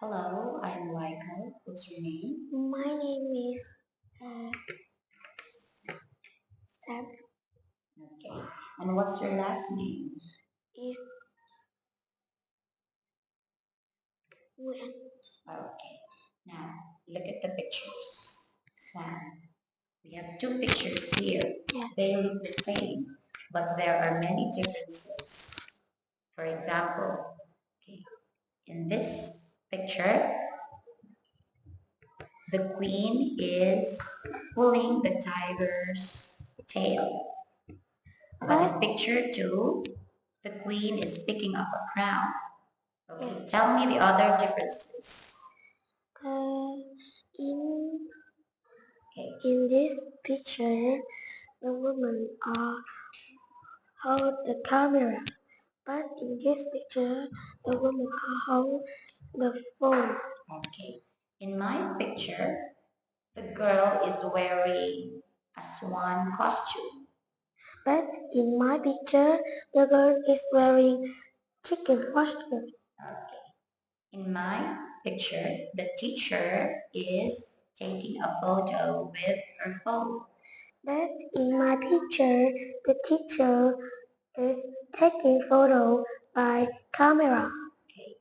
Hello, I'm Laika. What's your name? My name is uh, Sam. Okay. And what's your last name? Is when Okay. Now, look at the pictures. Sam. We have two pictures here. yeah. They look the same, but there are many differences. For example, okay, in this picture, the queen is pulling the tiger's tail. But in picture two, the queen is picking up a crown. Okay, tell me the other differences. Uh, in Okay, in this picture, the woman hold the camera, but in this picture, the woman hold the phone. okay. In my picture, the girl is wearing a swan costume. But in my picture, the girl is wearing chicken costume. Okay. In my picture, the teacher is taking a photo with her phone. But in my picture, the teacher is taking photo by camera. Okay.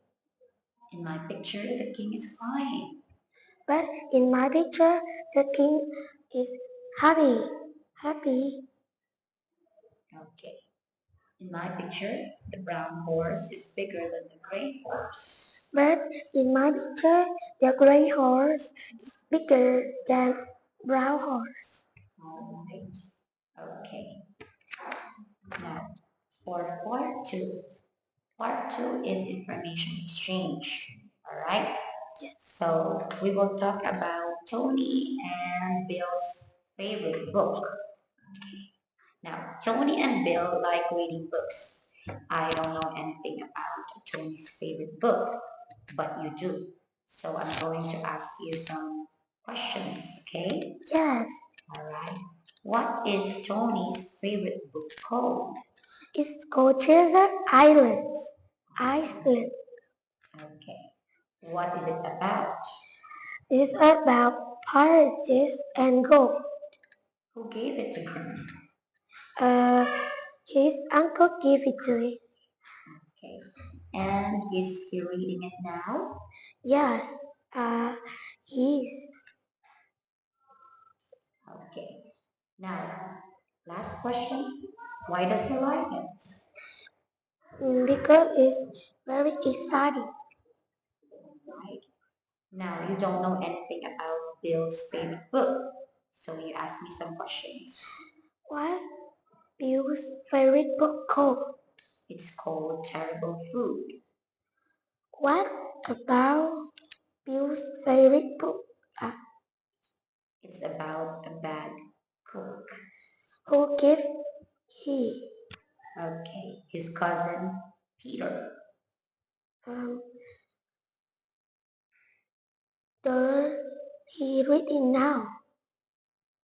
In my picture, the king is crying. But in my picture, the king is happy. Happy. Okay. In my picture, the brown horse is bigger than the gray horse. But in my picture, the gray horse is bigger than brown horse. All right. Okay. Now, for part two is information exchange. All right. Yes. So we will talk about Tony and Bill's favorite book. Now, Tony and Bill like reading books. I don't know anything about Tony's favorite book, but you do. So I'm going to ask you some questions, okay? Yes. All right. What is Tony's favorite book called? It's called Treasure Islands. Iceland. Okay. What is it about? It's about pirates and gold. Who gave it to him? Uh, his uncle gave it to him. Okay. And is he reading it now? Yes. He's Okay. Now, last question. Why does he like it? because it's very exciting. Right. Now, you don't know anything about Bill's favorite book, so you ask me some questions. What's Bill's favorite book called? It's called Terrible Food. What about Bill's favorite book? Uh, It's about a bad cook. who gave he? Okay. His cousin, Peter. Um, does he reading now?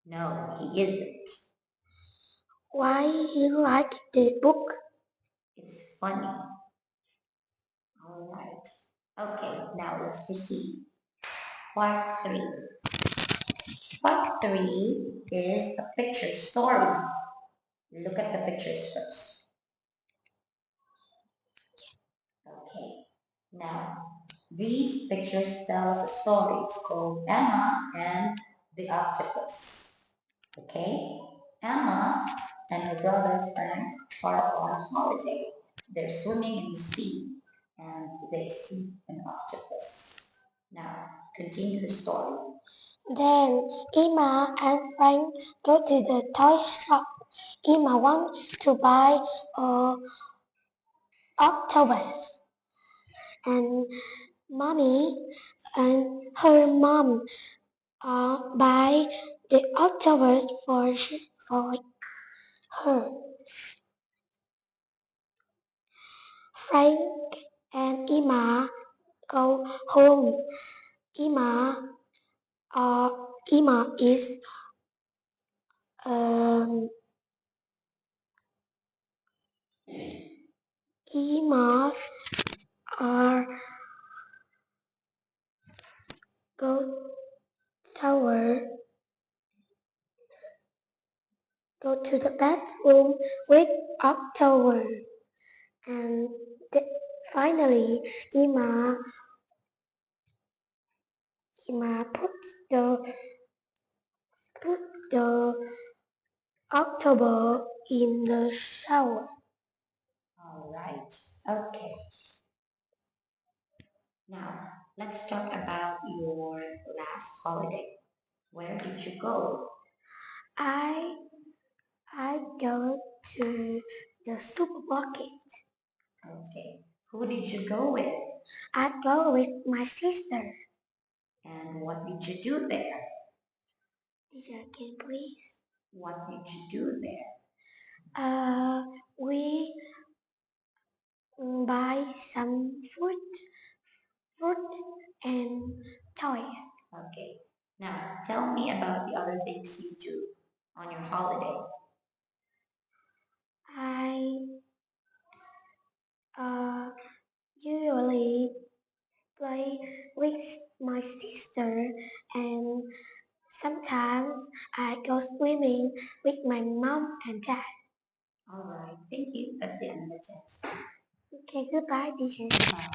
No, he isn't. Why he like the book? It's funny. All right. Okay, now let's proceed. Part 3. Part 3 is a picture story. Look at the pictures first. Okay. Now, these pictures tell us a story. It's called Emma and the Octopus. Okay? Emma and her brother Frank are on holiday. They're swimming in the sea and they see an octopus. Now, continue the story. Then Emma and Frank go to the toy shop. Emma want to buy a octopus, and mommy and her mom buy the octopus for her. Frank and Emma go home. Emma, uh, Emma is um, Emma's are go shower, go to the bathroom with October, and finally, Ima put the October in the shower. All right. Okay. Now, let's talk about your last holiday. Where did you go? I I go to the supermarket. Okay. Who did you go with? I go with my sister. And what did you do there? Teacher, can please? What did you do there? We buy some fruit and toys. Okay. Now, tell me about the other things you do on your holiday. I usually play with my sister, and sometimes I go swimming with my mom and dad. All right. Thank you. That's the end of the test. Okay, goodbye, teacher. Bye.